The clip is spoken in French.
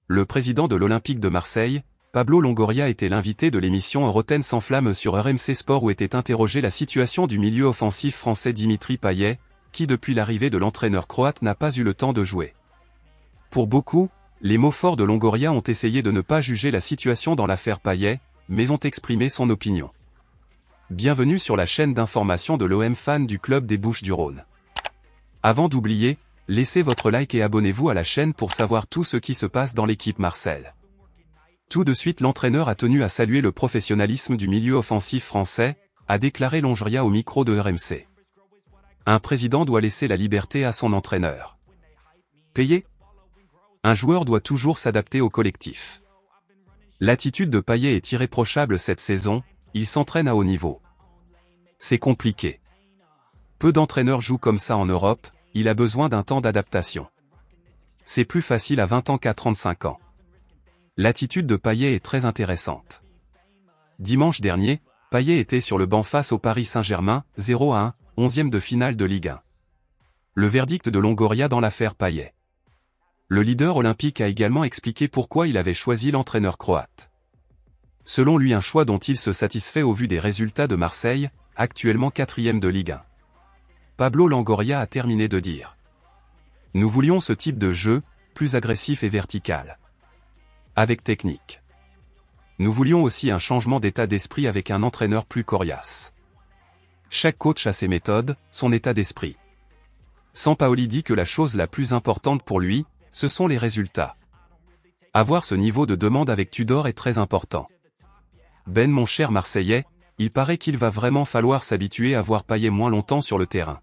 Le président de l'Olympique de Marseille, Pablo Longoria, était l'invité de l'émission Roten sans flamme sur RMC Sport où était interrogé la situation du milieu offensif français Dimitri Payet, qui depuis l'arrivée de l'entraîneur croate n'a pas eu le temps de jouer. Pour beaucoup, les mots forts de Longoria ont essayé de ne pas juger la situation dans l'affaire Payet, mais ont exprimé son opinion. Bienvenue sur la chaîne d'information de l'OM fan du club des Bouches-du-Rhône. Avant d'oublier, laissez votre like et abonnez-vous à la chaîne pour savoir tout ce qui se passe dans l'équipe Marseille. Tout de suite, l'entraîneur a tenu à saluer le professionnalisme du milieu offensif français, a déclaré Longoria au micro de RMC. Un président doit laisser la liberté à son entraîneur. Payet ? Un joueur doit toujours s'adapter au collectif. L'attitude de Payet est irréprochable cette saison, il s'entraîne à haut niveau. C'est compliqué. Peu d'entraîneurs jouent comme ça en Europe, il a besoin d'un temps d'adaptation. C'est plus facile à 20 ans qu'à 35 ans. L'attitude de Payet est très intéressante. Dimanche dernier, Payet était sur le banc face au Paris Saint-Germain, 0-1, 11e de finale de Ligue 1. Le verdict de Longoria dans l'affaire Payet. Le leader olympique a également expliqué pourquoi il avait choisi l'entraîneur croate. Selon lui, un choix dont il se satisfait au vu des résultats de Marseille, actuellement 4e de Ligue 1. Pablo Longoria a terminé de dire: nous voulions ce type de jeu, plus agressif et vertical. Avec technique. Nous voulions aussi un changement d'état d'esprit avec un entraîneur plus coriace. Chaque coach a ses méthodes, son état d'esprit. Sampaoli dit que la chose la plus importante pour lui, ce sont les résultats. Avoir ce niveau de demande avec Tudor est très important. Ben, mon cher Marseillais, il paraît qu'il va vraiment falloir s'habituer à voir Payet moins longtemps sur le terrain.